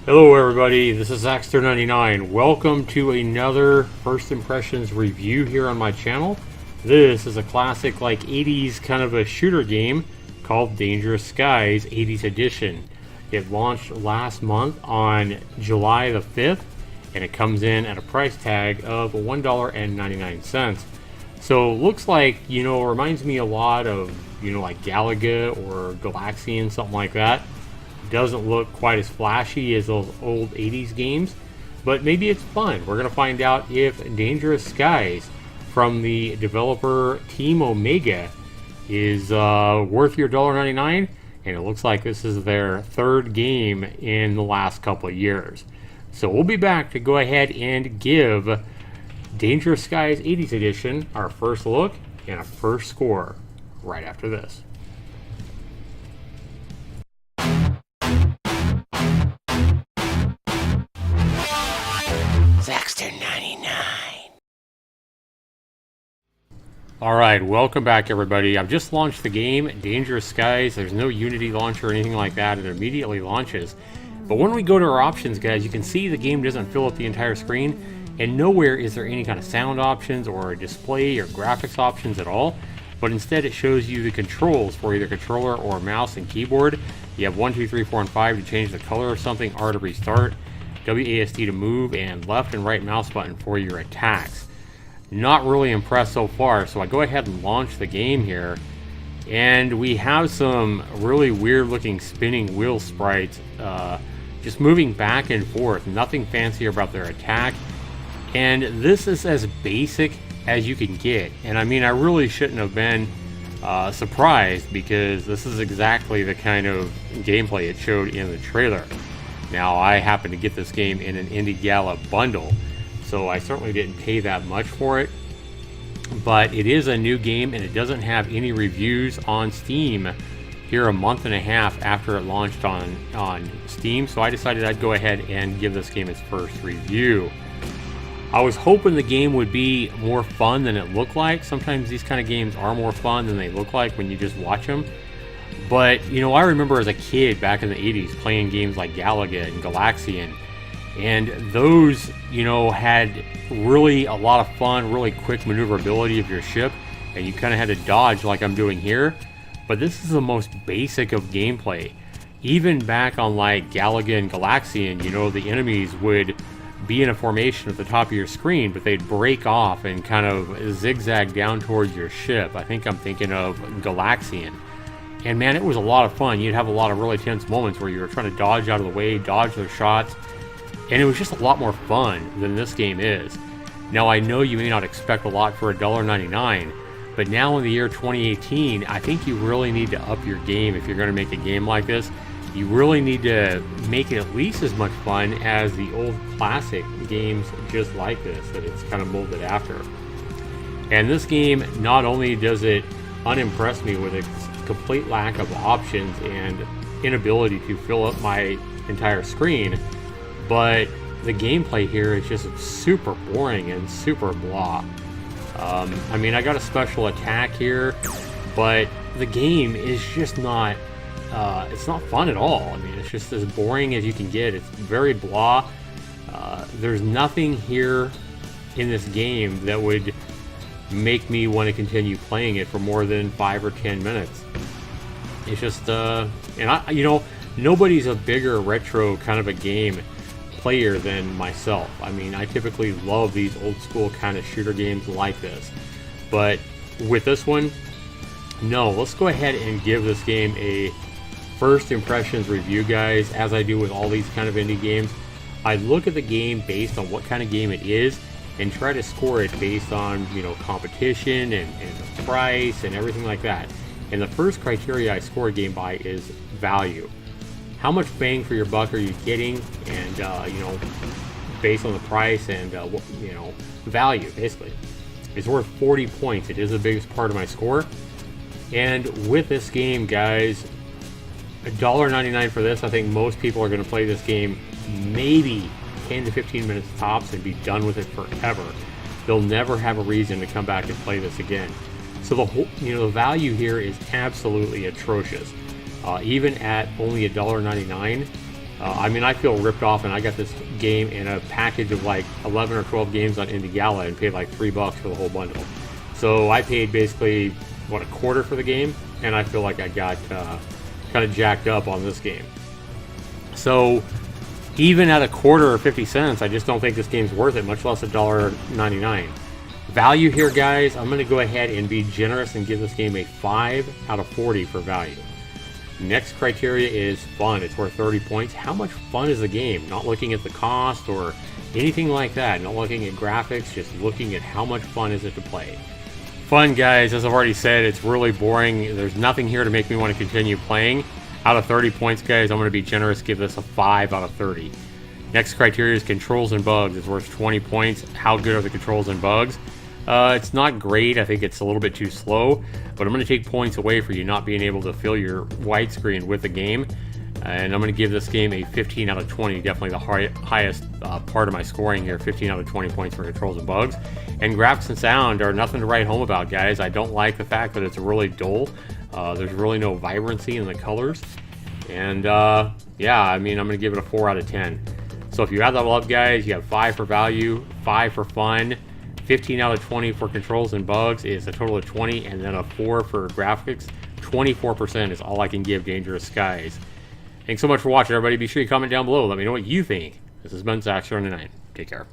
Hello everybody, this is Zaxtorian. Welcome to another First Impressions review here on my channel. This is a classic 80s kind of a shooter game called Dangerous Skies 80s Edition. It launched last month on July the 5th and it comes in at a price tag of $1.99. So looks like, reminds me a lot of, like Galaga or Galaxian, something like that. Doesn't look quite as flashy as those old 80s games, but maybe it's fun. We're going to find out if Dangerous Skies from the developer Team Omega is worth your $1.99, and it looks like this is their third game in the last couple of years. So we'll be back to go ahead and give Dangerous Skies 80s Edition our first look and a first score right after this. Alright, welcome back everybody. I've just launched the game, Dangerous Skies. There's no Unity launcher or anything like that. It immediately launches. But when we go to our options, guys, you can see the game doesn't fill up the entire screen, and nowhere is there any kind of sound options or display or graphics options at all. But instead it shows you the controls for either controller or mouse and keyboard. You have 1, 2, 3, 4, and 5 to change the color of something, R to restart, WASD to move, and left and right mouse button for your attacks. Not really impressed so far, so I go ahead and launch the game here, and we have some really weird looking spinning wheel sprites just moving back and forth. Nothing fancy about their attack, and this is as basic as you can get. And I mean, I really shouldn't have been surprised, because this is exactly the kind of gameplay it showed in the trailer. Now, I happen to get this game in an Indie Gala bundle, so I certainly didn't pay that much for it, but it is a new game and it doesn't have any reviews on Steam here a month and a half after it launched on Steam, so I decided I'd go ahead and give this game its first review. I was hoping the game would be more fun than it looked like. Sometimes these kind of games are more fun than they look like when you just watch them. But, I remember as a kid back in the 80s playing games like Galaga and Galaxian, and those, had really a lot of fun, really quick maneuverability of your ship, and you kind of had to dodge like I'm doing here. But this is the most basic of gameplay. Even back on like Galaga and Galaxian, the enemies would be in a formation at the top of your screen, but they'd break off and kind of zigzag down towards your ship. I think I'm thinking of Galaxian. And man, it was a lot of fun. You'd have a lot of really tense moments where you were trying to dodge out of the way, dodge their shots, and it was just a lot more fun than this game is. Now, I know you may not expect a lot for $1.99, but now in the year 2018, I think you really need to up your game if you're going to make a game like this. You really need to make it at least as much fun as the old classic games just like this that it's kind of molded after. And this game, not only does it unimpress me with its complete lack of options and inability to fill up my entire screen, but the gameplay here is just super boring and super blah. I mean, I got a special attack here, but the game is just not, it's not fun at all. I mean, it's just as boring as you can get. It's very blah. There's nothing here in this game that would make me want to continue playing it for more than 5 or 10 minutes. It's just, and nobody's a bigger retro kind of a game player than myself. I mean, I typically love these old school kind of shooter games like this, but with this one, no. Let's go ahead and give this game a first impressions review, guys. As I do with all these kind of indie games, I look at the game based on what kind of game it is and try to score it based on, competition and the price and everything like that. And the first criteria I score a game by is value. How much bang for your buck are you getting? And, based on the price and, value, basically. It's worth 40 points. It is the biggest part of my score. And with this game, guys, $1.99 for this. I think most people are going to play this game maybe 10 to 15 minutes tops and be done with it forever. They'll never have a reason to come back and play this again. So the whole, the value here is absolutely atrocious. Even at only $1.99, I mean, I feel ripped off, and I got this game in a package of like 11 or 12 games on Indie Gala and paid like $3 for the whole bundle. So I paid basically, what, a quarter for the game, and I feel like I got kind of jacked up on this game. So even at a quarter or 50 cents, I just don't think this game's worth it, much less $1.99. Value here, guys, I'm going to go ahead and be generous and give this game a 5 out of 40 for value. Next criteria is fun. It's worth 30 points. How much fun is the game? Not looking at the cost or anything like that. Not looking at graphics, just looking at how much fun is it to play. Fun, guys, as I've already said, it's really boring. There's nothing here to make me want to continue playing. Out of 30 points, guys, I'm going to be generous, give this a 5 out of 30. Next criteria is controls and bugs. It's worth 20 points. How good are the controls and bugs? It's not great. I think it's a little bit too slow, but I'm going to take points away for you not being able to fill your widescreen with the game, and I'm going to give this game a 15 out of 20. Definitely the highest part of my scoring here, 15 out of 20 points for controls and bugs. And graphics and sound are nothing to write home about, guys. I don't like the fact that it's really dull. There's really no vibrancy in the colors, and yeah, I mean, I'm going to give it a 4 out of 10. So if you add that all up, guys, you have 5 for value, 5 for fun, 15 out of 20 for controls and bugs is a total of 20, and then a 4 for graphics. 24% is all I can give Dangerous Skies. Thanks so much for watching, everybody. Be sure you comment down below. Let me know what you think. This has been Zaxtorian 9. Take care.